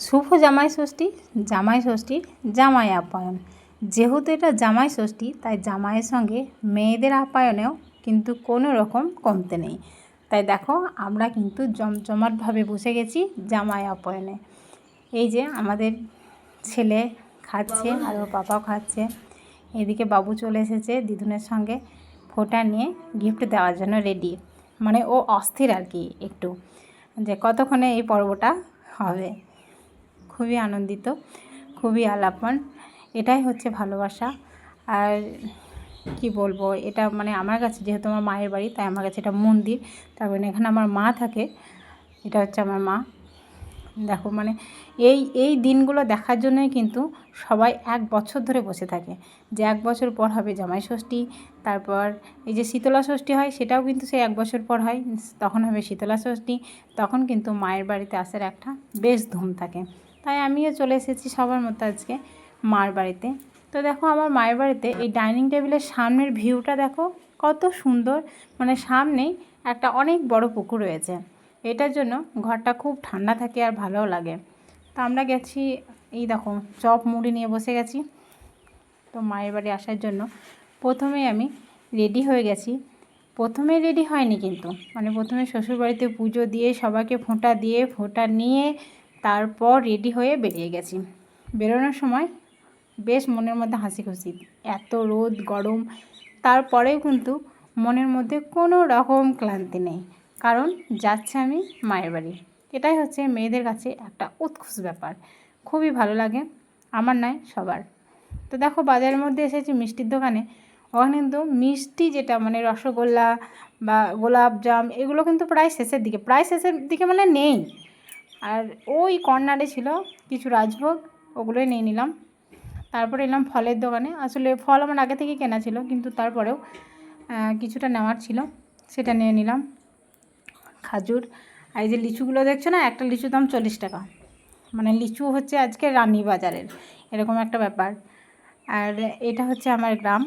শুভ জামাই ষষ্ঠী, জামাই ষষ্ঠীর জামাই আপ্যায়ন। যেহেতু এটা জামাই ষষ্ঠী, তাই জামাইয়ের সঙ্গে মেয়েদের আপ্যায়নেও কিন্তু কোনো রকম কমতে নেই। তাই দেখো, আমরা কিন্তু জমজমাটভাবে বসে গেছি জামাই আপ্যায়নে। এই যে আমাদের ছেলে খাচ্ছে আর ওর পাপাও খাচ্ছে। এদিকে বাবু চলে এসেছে দিদুনের সঙ্গে ফোঁটা নিয়ে গিফট দেওয়ার জন্য রেডি। মানে ও অস্থির আর কি একটু, যে কতক্ষণে এই পর্বটা হবে। খুবই আনন্দিত, খুবই আলাপন। এটাই হচ্ছে ভালোবাসা। আর কি বলবো, এটা মানে আমার কাছে, যেহেতু আমার মায়ের বাড়ি, তাই আমার কাছে এটা মন্দির। তার মানে এখানে আমার মা থাকে, এটা হচ্ছে আমার মা। দেখো, মানে এই দিনগুলো দেখার জন্যই কিন্তু সবাই 1 বছর ধরে বসে থাকে, যে 1 বছর পর হবে জামাই ষষ্ঠী। তারপর এই যে শীতলা ষষ্ঠী হয়, সেটাও কিন্তু সেই 1 বছর পর হয়, তখন হবে শীতলা ষষ্ঠী। তখন কিন্তু মায়ের বাড়িতে আসার একটা বেশ ধুম থাকে। তাই আমিও চলে এসেছি সবার মতো আজকে মার বাড়িতে। তো দেখো, আমার মায়ের বাড়িতে এই ডাইনিং টেবিলের সামনের ভিউটা দেখো কত সুন্দর। মানে সামনেই একটা অনেক বড় পুকুর রয়েছে, এটার জন্য ঘরটা খুব ঠান্ডা থাকে আর ভালোও লাগে। তো আমরা গেছি, এই দেখো চপ মুড়ি নিয়ে বসে গেছি। তো মায়ের বাড়ি আসার জন্য প্রথমেই আমি রেডি হয়ে গেছি। প্রথমে রেডি হয়নি কিন্তু, মানে প্রথমে শ্বশুরবাড়িতে পুজো দিয়ে সবাইকে ফোঁটা দিয়ে ফোঁটা নিয়ে তারপর রেডি হয়ে বেরিয়ে গেছি। বেরোনোর সময় বেশ মনের মধ্যে হাসি খুশি। এত রোদ গরম, তারপরেও কিন্তু মনের মধ্যে কোনো রকম ক্লান্তি নেই, কারণ যাচ্ছে আমি মায়ের বাড়ি। এটাই হচ্ছে মেয়েদের কাছে একটা উৎকৃষ্ট ব্যাপার, খুবই ভালো লাগে, আমার নয় সবার। তো দেখো, বাজারের মধ্যে এসেছি মিষ্টির দোকানে। ওখানে কিন্তু মিষ্টি যেটা মানে রসগোল্লা বা গোলাপ জাম, এগুলো কিন্তু প্রায় শেষের দিকে মানে নেই। আর ওই কর্নারে ছিল কিছু রাজভোগ, ওগুলোই নিয়ে নিলাম। তারপরে এলাম ফলের দোকানে। আসলে ফল আমার আগে থেকে কেনা ছিল, কিন্তু তারপরেও কিছুটা নেওয়ার ছিল, সেটা নিয়ে নিলাম। খাজুর, আর এই যে লিচুগুলো দেখছো না, একটা লিচুর দাম 40 টাকা। মানে লিচু হচ্ছে আজকে রানী বাজারের, এরকম একটা ব্যাপার। আর এটা হচ্ছে আমার গ্রাম।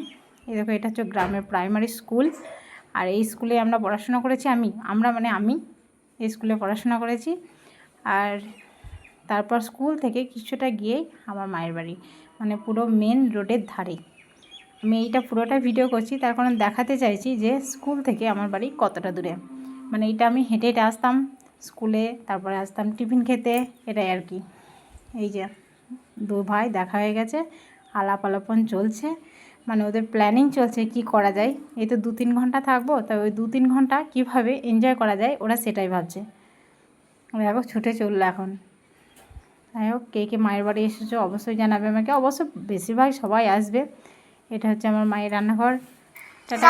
এই দেখো, এটা হচ্ছে গ্রামের প্রাইমারি স্কুল। আর এই স্কুলে আমরা পড়াশোনা করেছি। আমি এই স্কুলে পড়াশোনা করেছি। আর তারপর স্কুল থেকে কিছুটা গিয়েই আমার মায়ের বাড়ি, মানে পুরো মেন রোডের ধারে। আমি এইটা পুরোটা ভিডিও করছি, তার কারণ দেখাতে চাইছি যে স্কুল থেকে আমার বাড়ি কতটা দূরে। মানে এইটা আমি হেঁটে হেঁটে আসতাম স্কুলে, তারপরে আসতাম টিফিন খেতে, এটাই আর কি। এই যে 2 ভাই দেখা হয়ে গেছে, আলাপ আলাপন চলছে, মানে ওদের প্ল্যানিং চলছে কি করা যায়। এই তো 2-3 ঘন্টা থাকবো, তাই ওই 2-3 ঘন্টা কীভাবে এনজয় করা যায় ওরা সেটাই ভাবছে। দেখো ছুটে চললো এখন। যাই হোক, কে কে মায়ের বাড়ি এসেছো অবশ্যই জানাবে আমাকে। অবশ্য বেশিরভাগ সবাই আসবে। এটা হচ্ছে আমার মায়ের রান্নাঘর। টাটা।